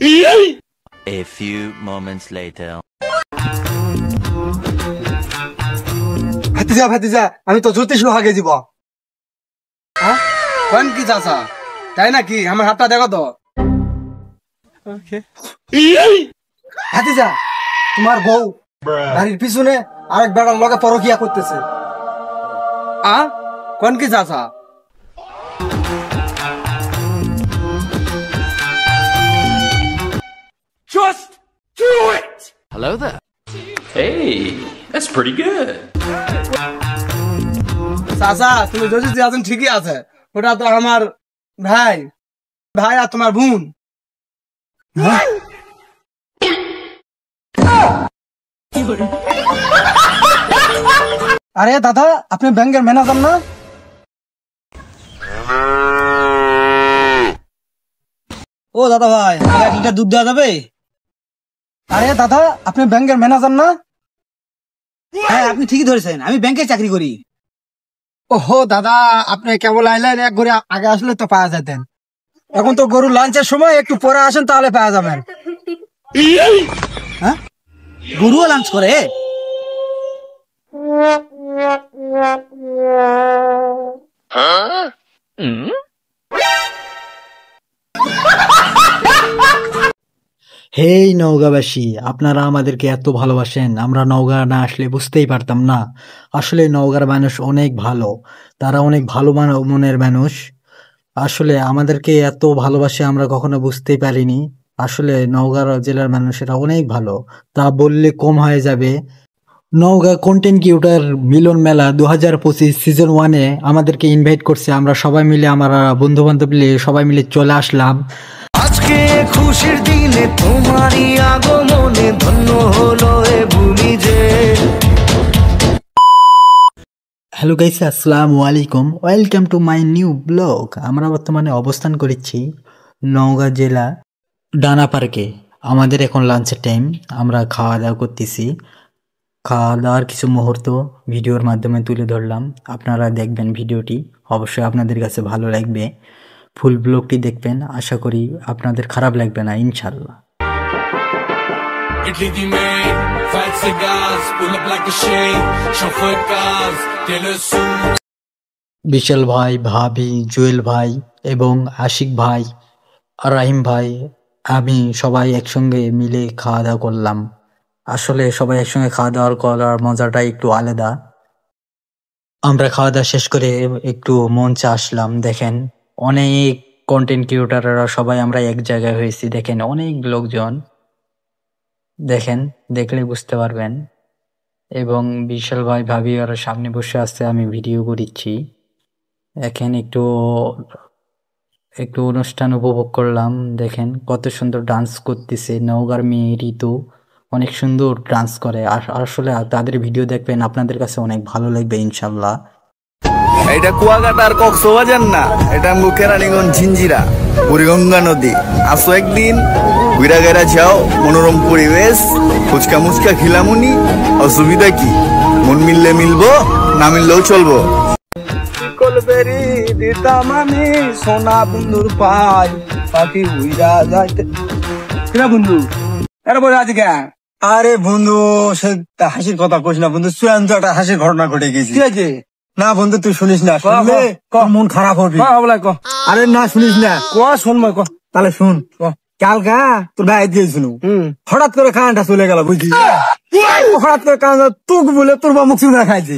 A few moments later. ভাতিজা আমি তো জ্যোতিষ আগে দিব। কোন কি চাচা তাই নাকি? আমার হাতটা দেখো তো। ভাতিজা তোমার বউ বাড়ির পিছনে আরেক বেড়ার লগে পরকিয়া করতেছে। কোন কি চাচা? Just do it! Hello there. Hey, that's pretty good. চাচা তুমি যদি আছেন ঠিকই আছে, ওটা তো আমার ভাই আর তোমার বোন। আরে দাদা আপনি ব্যাংকের ম্যানেজার না? ও দাদা ভাই, আমাকে 1 লিটার দুধ দেওয়া যাবে? আরে দাদা আপনি ব্যাংকের ম্যানেজার না? হ্যাঁ আপনি ঠিকই ধরেছেন, আমি ব্যাংকে চাকরি করি। ওহো দাদা আপনি কেবল আইলেন, এক ঘরে আগে আসলে তো পাওয়া যেতেন। এখন তো গরু লাঞ্চের সময়, একটু পরে আসেন তাহলে পাওয়া যাবেন। হ্যাঁ, গরুও লাঞ্চ করে? হেই নওগাঁবাসী, আপনারা আমাদেরকে এত ভালোবাসেন, আমরা নওগাঁ না আসলে বুঝতেই পারতাম না। আসলে নওগাঁর মানুষ অনেক ভালো, তারা অনেক ভালো মনের মানুষ। আসলে আমাদেরকে এত ভালোবাসে আমরা কখনো বুঝতেই পারিনি। আসলে নওগাঁ জেলার মানুষেরা অনেক ভালো, তা বললে কম হয়ে যাবে। নওগাঁ কন্টেন্ট ক্রিয়েটর মিলন মেলা 2025 সিজন 1-এ আমাদেরকে ইনভাইট করছে। আমরা সবাই মিলে, আমরা বন্ধু বান্ধব মিলে সবাই মিলে চলে আসলাম। আজকে খুশির দিনে তোমারই আগমনে ধন্য হলো এ ভূমি যে। হ্যালো গাইস, আসসালামু আলাইকুম, welcome to my new blog. আমরা বর্তমানে অবস্থান করেছি নওগাঁ জেলা ডানা পার্কে। আমাদের এখন লাঞ্চের টাইম, আমরা খাওয়া দাওয়া করতেছি। খাওয়া দাওয়ার কিছু মুহূর্ত ভিডিওর মাধ্যমে তুলে ধরলাম, আপনারা দেখবেন ভিডিওটি, অবশ্যই আপনাদের কাছে ভালো লাগবে। ফুল ব্লগটি দেখবেন, আশা করি আপনাদের খারাপ লাগবে না ইনশাল্লাহ। বিশাল ভাই, ভাবি, জুয়েল ভাই এবং আশিক ভাই আর রাহিম ভাই, আমি সবাই একসঙ্গে মিলে খাওয়া দাওয়া করলাম। আসলে সবাই একসঙ্গে খাওয়া দাওয়া করার মজাটাই একটু আলাদা। আমরা খাওয়া দাওয়া শেষ করে একটু মঞ্চে আসলাম। দেখেন অনেক কন্টেন্ট ক্রিয়েটররা সবাই আমরা এক জায়গায় হয়েছি। দেখেন অনেক লোকজন, দেখেন দেখলে বুঝতে পারবেন। এবং বিশাল ভাই, ভাবি ওরা সামনে বসে আসছে, আমি ভিডিও করেছি। দেখেন একটু অনুষ্ঠান উপভোগ করলাম। দেখেন কত সুন্দর ডান্স করতেছে নওগাঁর মেয়ে ঋতু, অনেক সুন্দর ডান্স করে। আসলে তাদের ভিডিও দেখবেন, আপনাদের কাছে অনেক ভালো লাগবে ইনশাল্লাহ। এটা কুয়াকাটার কক্সবাজার না, এটা কেরানীগঞ্জ ঝিঞ্জিরা বুড়িগঙ্গা নদী। আসো একদিন ঘুরা গেরা যাও, মনোরম পরিবেশ, ফুচকা মুচকা খিলামুনি। অসুবিধা কি? মন মিললে মিলবো, না মিললেও চলবো। কলবেরি দিতাম আমি সোনা বন্ধুর পাই, পাখি উইরা যাইতে। কিনা বন্ধু এর বলে আজ কে? আরে বন্ধু সে হাসির কথা কইস না বন্ধু, চূড়ান্ত একটা হাসির ঘটনা ঘটে গেছে। কি আছে? না বন্ধু তুই শুনিস না, শুনলে তোর মন খারাপ হবে। আরে না শুনিস না, শুনবো তাহলে শুন। কালকা তোর ভাই দিয়েছিল, হঠাৎ করে কানটা চলে গেল বুঝলি। হঠাৎ করে কান তুক বলে তোর বা মুখ চুনা খাইছে।